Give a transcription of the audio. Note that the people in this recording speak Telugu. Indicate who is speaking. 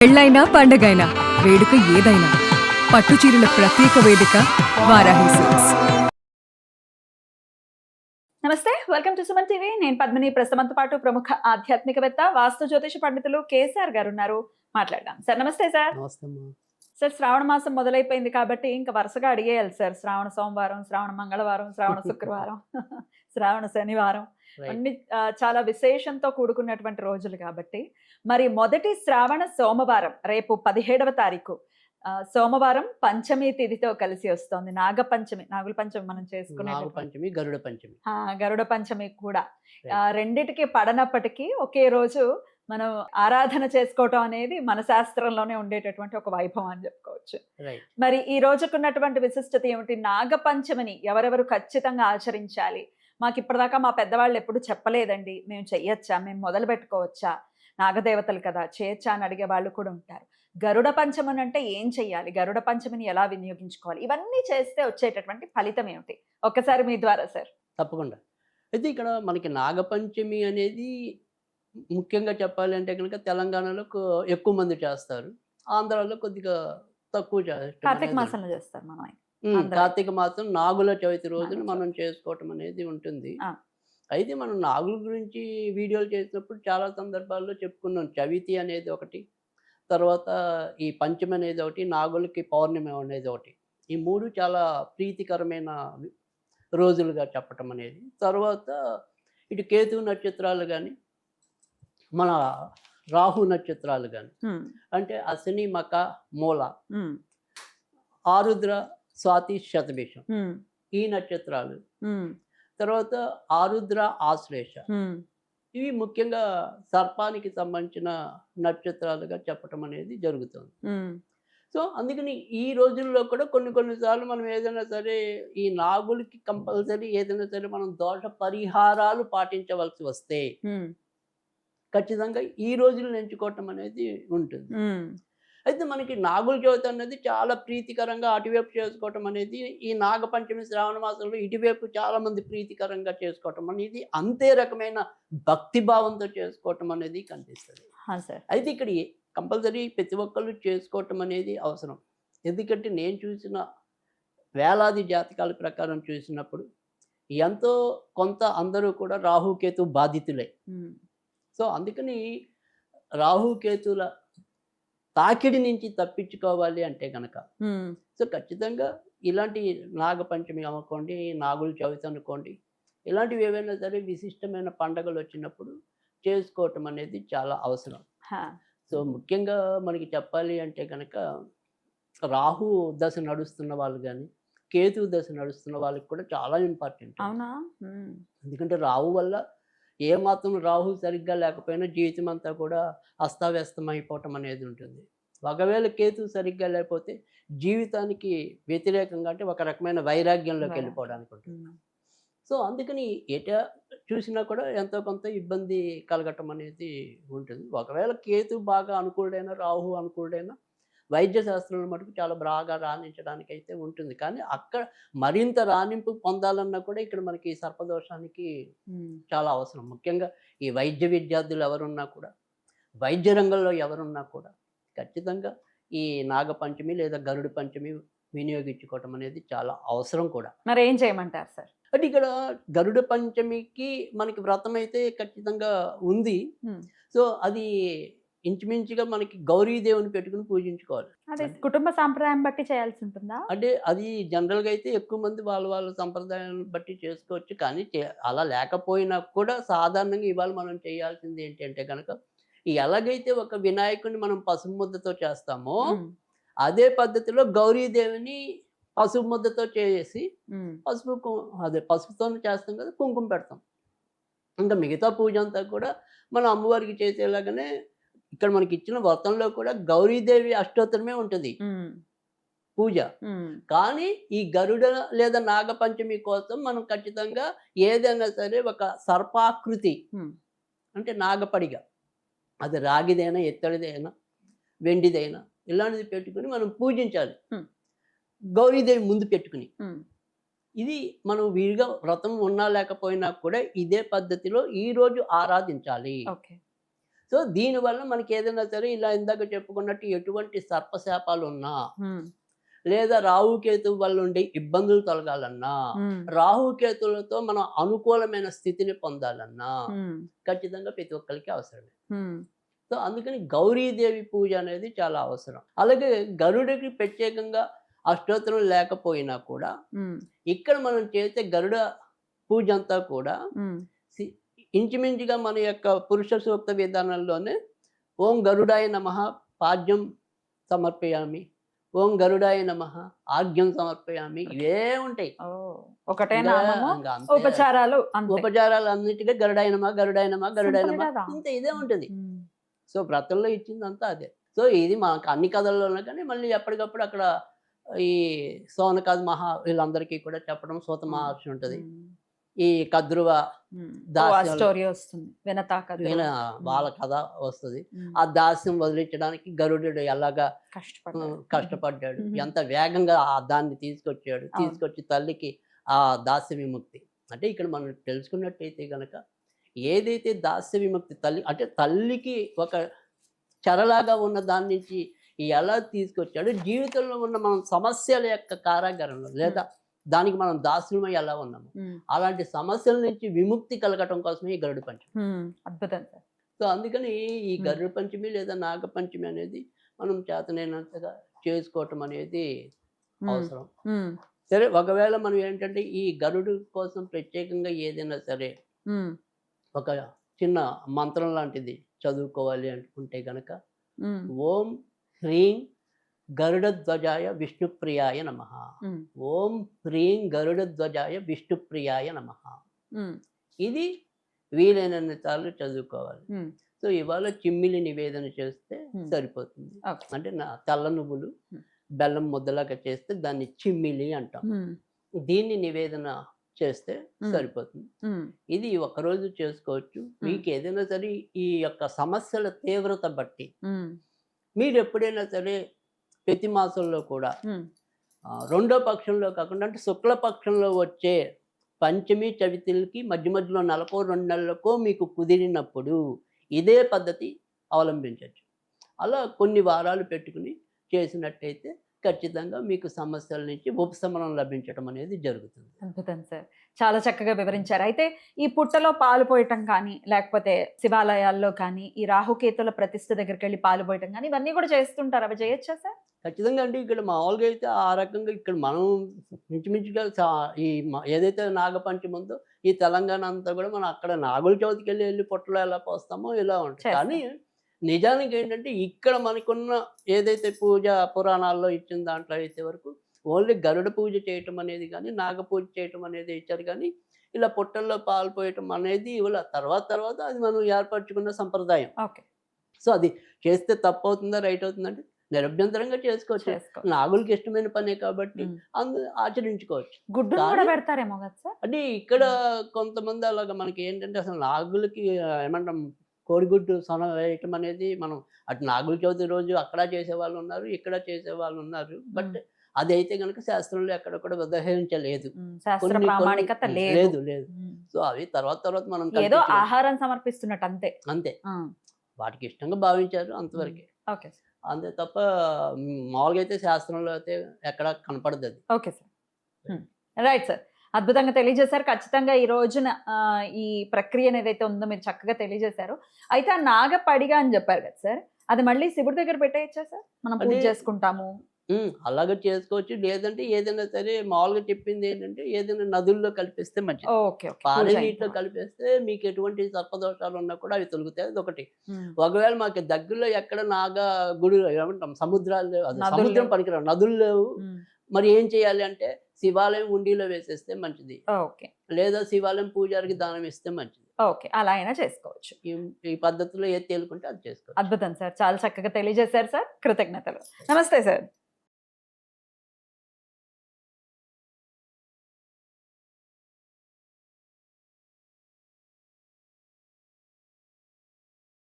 Speaker 1: పెళ్ళైనా పండగైనా వేడుక ఏదైనా పట్టు చీరల ప్రత్యేక వేదిక వారాహి సిల్క్స్.
Speaker 2: నమస్తే, వెల్కమ్ టు సుమన్ టీవీ. నేను పద్మిని. ప్రస్తుతంతో పాటు ప్రముఖ ఆధ్యాత్మికవేత్త వాస్తు జ్యోతిష పండితులు కేసీఆర్ గారు ఉన్నారు. మాట్లాడదాం సార్. నమస్తే సార్. సార్, శ్రావణ మాసం మొదలైపోయింది కాబట్టి ఇంకా వరుసగా అడిగేయాలి సార్. శ్రావణ సోమవారం, శ్రావణ మంగళవారం, శ్రావణ శుక్రవారం, శ్రావణ శనివారం అన్ని చాలా విశేషంతో కూడుకున్నటువంటి రోజులు కాబట్టి, మరి మొదటి శ్రావణ సోమవారం రేపు 17వ తారీఖు సోమవారం పంచమి తిథితో కలిసి వస్తోంది. నాగపంచమి, నాగుల పంచమి మనం చేసుకునే
Speaker 3: పంచమి, గరుడ పంచమి.
Speaker 2: గరుడ పంచమి కూడా రెండిటికి పడనప్పటికీ ఒకే రోజు మనం ఆరాధన చేసుకోవటం అనేది మన శాస్త్రంలోనే ఉండేటటువంటి ఒక వైభవం అని చెప్పుకోవచ్చు. మరి ఈ రోజుకున్నటువంటి విశిష్టత ఏమిటి? నాగపంచమిని ఎవరెవరు ఖచ్చితంగా ఆచరించాలి? మాకు ఇప్పటిదాకా మా పెద్దవాళ్ళు ఎప్పుడు చెప్పలేదండి, మేము చెయ్యొచ్చా, మేము మొదలు పెట్టుకోవచ్చా, నాగదేవతలు కదా చేయొచ్చా అని అడిగే వాళ్ళు కూడా ఉంటారు. గరుడ పంచమని అంటే ఏం చెయ్యాలి, గరుడ పంచమిని ఎలా వినియోగించుకోవాలి, ఇవన్నీ చేస్తే వచ్చేటటువంటి ఫలితం ఏమిటి? ఒక్కసారి మీ ద్వారా సార్.
Speaker 3: తప్పకుండా. అయితే ఇక్కడ మనకి నాగపంచమి అనేది ముఖ్యంగా చెప్పాలి అంటే కనుక తెలంగాణలో ఎక్కువ మంది చేస్తారు, ఆంధ్రాలో కొద్దిగా తక్కువ చేస్తారు.
Speaker 2: కార్తీక మాసంలో చేస్తారు మనం.
Speaker 3: కార్తీక మాసం నాగుల చవితి రోజున మనం చేసుకోవటం అనేది ఉంటుంది. అయితే మనం నాగుల గురించి వీడియోలు చేసినప్పుడు చాలా సందర్భాల్లో చెప్పుకున్నాం. చవితి అనేది ఒకటి, తర్వాత ఈ పంచమి అనేది ఒకటి, నాగులకి పౌర్ణమి అనేది ఒకటి. ఈ మూడు చాలా ప్రీతికరమైన రోజులుగా చెప్పటం అనేది. తర్వాత ఇటు కేతు నక్షత్రాలు కానీ, మన రాహు నక్షత్రాలు కానీ, అంటే అశ్విని, మక, మూల, ఆరుద్ర, స్వాతి, శతభిషం ఈ నక్షత్రాలు, తర్వాత ఆరుద్ర, ఆశ్లేష, ఇవి ముఖ్యంగా సర్పానికి సంబంధించిన నక్షత్రాలుగా చెప్పటం అనేది జరుగుతుంది. సో అందుకని ఈ రోజుల్లో కూడా కొన్నిసార్లు మనం ఏదైనా సరే ఈ నాగులకి కంపల్సరీ ఏదైనా సరే మనం దోష పరిహారాలు పాటించవలసి వస్తే ఖచ్చితంగా ఈ రోజులను ఎంచుకోవటం అనేది ఉంటుంది. అయితే మనకి నాగుల చవితి అనేది చాలా ప్రీతికరంగా అటువైపు చేసుకోవటం అనేది, ఈ నాగపంచమి శ్రావణ మాసంలో ఇటువైపు చాలా మంది ప్రీతికరంగా చేసుకోవటం అనేది, అంతే రకమైన భక్తి భావంతో చేసుకోవటం అనేది కనిపిస్తుంది. అయితే ఇక్కడ కంపల్సరీ ప్రతి ఒక్కళ్ళు చేసుకోవటం అనేది అవసరం. ఎందుకంటే నేను చూసిన వేలాది జాతకాల ప్రకారం చూసినప్పుడు ఎంతో కొంత అందరూ కూడా రాహుకేతు బాధితులే. సో అందుకని రాహుకేతుల తాకిడి నుంచి తప్పించుకోవాలి అంటే కనుక సో ఖచ్చితంగా ఇలాంటి నాగపంచమి అనుకోండి, నాగుల చవితి అనుకోండి, ఇలాంటివి ఏవైనా సరే విశిష్టమైన పండుగలు వచ్చినప్పుడు చేసుకోవటం అనేది చాలా అవసరం. సో ముఖ్యంగా మనకి చెప్పాలి అంటే కనుక రాహు దశ నడుస్తున్న వాళ్ళు కానీ, కేతు దశ నడుస్తున్న వాళ్ళకి కూడా చాలా ఇంపార్టెంట్.
Speaker 2: అవునా?
Speaker 3: ఎందుకంటే రాహు వల్ల ఏ మాత్రం రాహు సరిగ్గా లేకపోయినా జీవితం అంతా కూడా అస్తవ్యస్తం అయిపోవటం అనేది ఉంటుంది. ఒకవేళ కేతు సరిగ్గా లేకపోతే జీవితానికి వ్యతిరేకంగా, అంటే ఒక రకమైన వైరాగ్యంలోకి వెళ్ళిపోవడానికి ఉంటుంది. సో అందుకని ఎట చూసినా కూడా ఎంతో కొంత ఇబ్బంది కలగటం అనేది ఉంటుంది. ఒకవేళ కేతు బాగా అనుకూలుడైనా, రాహు అనుకూలుడైనా వైద్య శాస్త్రంలో మటుకు చాలా బాగా రాణించడానికి అయితే ఉంటుంది. కానీ అక్కడ మరింత రాణింపు పొందాలన్నా కూడా ఇక్కడ మనకి సర్పదోషానికి చాలా అవసరం. ముఖ్యంగా ఈ వైద్య విద్యార్థులు ఎవరున్నా కూడా, వైద్య రంగంలో ఎవరున్నా కూడా ఖచ్చితంగా ఈ నాగపంచమి లేదా గరుడ పంచమి వినియోగించుకోవటం అనేది చాలా అవసరం కూడా.
Speaker 2: మరి ఏం చేయమంటారు సార్?
Speaker 3: అంటే ఇక్కడ గరుడ పంచమికి మనకి వ్రతం అయితే ఖచ్చితంగా ఉంది. సో అది ఇంచుమించుగా మనకి గౌరీదేవుని పెట్టుకుని పూజించుకోవాలి.
Speaker 2: అదే కుటుంబ సాంప్రదాయం బట్టి చేయాల్సి ఉంటుందా?
Speaker 3: అంటే అది జనరల్గా అయితే ఎక్కువ మంది వాళ్ళ సంప్రదాయాన్ని బట్టి చేసుకోవచ్చు. కానీ అలా లేకపోయినా కూడా సాధారణంగా ఇవాళ మనం చేయాల్సింది ఏంటంటే కనుక, ఎలాగైతే ఒక వినాయకుడిని మనం పసుపు ముద్దతో చేస్తామో అదే పద్ధతిలో గౌరీదేవిని పసుపు ముద్దతో చేసి పసుపుతో చేస్తాం కదా, కుంకుమ పెడతాం. ఇంకా మిగతా పూజ అంతా కూడా మనం అమ్మవారికి చేసేలాగానే ఇక్కడ మనకి ఇచ్చిన వ్రతంలో కూడా గౌరీదేవి అష్టోత్తరమే ఉంటుంది పూజ. కానీ ఈ గరుడ లేదా నాగపంచమి కోసం మనం ఖచ్చితంగా ఏదైనా సరే ఒక సర్పాకృతి, అంటే నాగపడిగా, అది రాగిదైనా, ఎత్తడిదైనా, వెండిదైనా, ఇలాంటిది పెట్టుకుని మనం పూజించాలి. గౌరీదేవి ముందు పెట్టుకుని ఇది మనం వీరిగా వ్రతం ఉన్నా లేకపోయినా కూడా ఇదే పద్ధతిలో ఈరోజు ఆరాధించాలి. సో దీనివల్ల మనకి ఏదైనా సరే ఇలా ఇందాక చెప్పుకున్నట్టు ఎటువంటి సర్పశాపాలు ఉన్నా, లేదా రాహుకేతు వల్ల ఉండే ఇబ్బందులు తొలగాలన్నా, రాహుకేతులతో మనం అనుకూలమైన స్థితిని పొందాలన్నా ఖచ్చితంగా ప్రతి ఒక్కరికి అవసరమే. సో అందుకని గౌరీదేవి పూజ అనేది చాలా అవసరం. అలాగే గరుడికి ప్రత్యేకంగా అష్టోత్తరం లేకపోయినా కూడా ఇక్కడ మనం చేసే గరుడ పూజ అంతా కూడా ఇంచుమించుగా మన యొక్క పురుష సూక్త విధానంలోనే ఓం గరుడాయ నమః పాద్యం సమర్పయామి, ఓం గరుడాయ నమః ఆర్ఘ్యం సమర్పయామి, ఇవే ఉంటాయి.
Speaker 2: ఒకటే
Speaker 3: ఇంకా
Speaker 2: నామము,
Speaker 3: ఇంకా అంతే.
Speaker 2: ఉపచారాలు అంతే.
Speaker 3: ఉపచారాలు అన్నిటిగా గరుడాయ నమః గరుడాయ నమః గరుడాయ
Speaker 2: Simple
Speaker 3: నమః
Speaker 2: కదా.
Speaker 3: ఇంతే, ఇదే ఉంటుంది. సో వ్రతంలో ఇచ్చిందంతా అదే. సో ఇది మనకు అన్ని కథల్లోనే కానీ మళ్ళీ ఎప్పటికప్పుడు అక్కడ ఈ సోనకాద్ వీళ్ళందరికీ కూడా చెప్పడం, సూత మహర్షి ఉంటుంది, ఈ కద్రువ దాస్యం
Speaker 2: స్టోరీ వస్తుంది, వినతా కథ
Speaker 3: వాళ్ళ కథ వస్తుంది. ఆ దాస్యం వదిలించడానికి గరుడు ఎలాగా కష్టపడ్డాడు, ఎంత వేగంగా దాన్ని తీసుకొచ్చాడు, తీసుకొచ్చి తల్లికి ఆ దాస్య విముక్తి. అంటే ఇక్కడ మనం తెలుసుకున్నట్టయితే గనక ఏదైతే దాస్య విముక్తి తల్లి అంటే తల్లికి ఒక చెరలాగా ఉన్న దాని నుంచి ఎలా తీసుకొచ్చాడు, జీవితంలో ఉన్న మనం సమస్యల యొక్క కారాగారంలో లేదా దానికి మనం దాసులమై ఎలా ఉన్నాము, అలాంటి సమస్యల నుంచి విముక్తి కలగటం కోసమే ఈ గరుడ పంచమి.
Speaker 2: అద్భుతం సార్.
Speaker 3: సో అందుకని ఈ గరుడ పంచమి లేదా నాగ పంచమి అనేది మనం చేతనైనంతగా చేసుకోవటం అనేది అవసరం. సరే, ఒకవేళ మనం ఏంటంటే ఈ గరుడు కోసం ప్రత్యేకంగా ఏదైనా సరే ఒక చిన్న మంత్రం లాంటిది చదువుకోవాలి అనుకుంటే గనక ఓం హ్రీం గరుడధ్వజాయ విష్ణుప్రియాయ నమః, ఓం హ్రీం గరుడధ్వజాయ విష్ణుప్రియాయ నమః. ఇది వీలైనన్ని సార్లు చదువుకోవాలి. సో ఇవాళ చిమ్మిలి నివేదన చేస్తే సరిపోతుంది. అంటే తెల్ల నువ్వులు బెల్లం ముద్దలాగా చేస్తే దాన్ని చిమ్మిలి అంటాం. దీన్ని నివేదన చేస్తే సరిపోతుంది. ఇది ఒకరోజు చేసుకోవచ్చు. మీకు ఏదైనా సరే ఈ యొక్క సమస్యల తీవ్రత బట్టి మీరు ఎప్పుడైనా సరే ప్రతి మాసంలో కూడా రెండో పక్షంలో కాకుండా అంటే శుక్లపక్షంలో వచ్చే పంచమి చవితులకి మధ్య మధ్యలో 1 నెలలకో మీకు కుదిరినప్పుడు ఇదే పద్ధతి అవలంబించవచ్చు. అలా కొన్ని వారాలు పెట్టుకుని చేసినట్టయితే ఖచ్చితంగా మీకు సమస్యల నుంచి ఉపశమనం లభించడం అనేది జరుగుతుంది.
Speaker 2: అద్భుతం సార్, చాలా చక్కగా వివరించారు. అయితే ఈ పుట్టలో పాలు పోయటం కానీ లేకపోతే శివాలయాల్లో కానీ ఈ రాహుకేతుల ప్రతిష్ఠ దగ్గరికి వెళ్ళి పాలు పోయటం కానీ ఇవన్నీ కూడా చేస్తుంటారు, అవి చేయొచ్చా సార్?
Speaker 3: ఖచ్చితంగా అండి. ఇక్కడ మామూలుగా అయితే ఆ రకంగా ఇక్కడ మనం మించుమించుగా ఈ ఏదైతే నాగపంచమి ఉందో ఈ తెలంగాణ అంతా కూడా మనం అక్కడ నాగుల చవితికి వెళ్ళి పుట్టలో ఎలా పోస్తామో ఇలా ఉంటుంది. కానీ నిజానికి ఏంటంటే ఇక్కడ మనకున్న ఏదైతే పూజ పురాణాల్లో ఇచ్చిన దాంట్లో అయితే వరకు ఓన్లీ గరుడ పూజ చేయటం అనేది కానీ నాగ పూజ చేయటం అనేది ఇచ్చారు. కానీ ఇలా పుట్టల్లో పాలు పోయటం అనేది ఇలా తర్వాత అది మనం ఏర్పరచుకున్న సంప్రదాయం. సో అది చేస్తే తప్పు అవుతుందా రైట్ అవుతుందంటే నిరభ్యంతరంగా చేసుకోవచ్చు. నాగులకి ఇష్టమైన పనే కాబట్టి ఆచరించుకోవచ్చు.
Speaker 2: గుడ్డు కూడా పెడతారేమో కదా సార్?
Speaker 3: అంటే ఇక్కడ కొంతమంది అలాగా మనకి ఏంటంటే అసలు నాగులకి ఏమంటాం కోడిగుడ్డు సొన వేయటం అనేది మనం అటు నాగుల చవితి రోజు అక్కడ చేసేవాళ్ళు ఉన్నారు, ఇక్కడ చేసేవాళ్ళు ఉన్నారు. బట్ అదైతే కనుక శాస్త్రంలో ఎక్కడ కూడా ఉదహరించలేదు, లేదు. సో అవి తర్వాత మనం
Speaker 2: ఏదో ఆహారం సమర్పిస్తున్నట్టు అంతే
Speaker 3: వాటికి ఇష్టంగా భావించారు అంతవరకే. అంతే తప్ప మామూలుగా అయితే శాస్త్రంలో అయితే ఎక్కడ కనపడదు అది.
Speaker 2: ఓకే సార్, రైట్ సార్, అద్భుతంగా తెలియజేశారు. ఖచ్చితంగా ఈ రోజున ఈ ప్రక్రియ ఏదైతే ఉందో మీరు చక్కగా తెలియజేశారు. అయితే ఆ నాగపడిగా అని చెప్పారు కదా సార్, అది మళ్ళీ శివుడి దగ్గర పెట్టేయచ్చా సార్? మనం పూజ చేసుకుంటాము
Speaker 3: అలాగే చేసుకోవచ్చు. లేదంటే ఏదైనా సరే మామూలుగా చెప్పింది ఏంటంటే ఏదైనా నదుల్లో కలిపిస్తే మంచిది. పారే నీటిలో కలిపేస్తే మీకు ఎటువంటి సర్పదోషాలు ఉన్నా కూడా అవి తొలుగుతాయి. అది ఒకటి. ఒకవేళ మాకు దగ్గరలో ఎక్కడ నాగా గుడి ఏమంటాం సముద్రాలు లేవు, సముద్రం పనికిరావు, నదులు లేవు, మరి ఏం చేయాలి అంటే శివాలయం ఉండిలో వేసేస్తే మంచిది, లేదా శివాలయం పూజారికి దానం ఇస్తే మంచిది.
Speaker 2: అలా అయినా చేసుకోవచ్చు.
Speaker 3: ఈ పద్ధతిలో ఏది తేలుకుంటే అది చేసుకోవచ్చు.
Speaker 2: అద్భుతం సార్, చాలా చక్కగా తెలియజేశారు సార్, కృతజ్ఞతలు. నమస్తే సార్.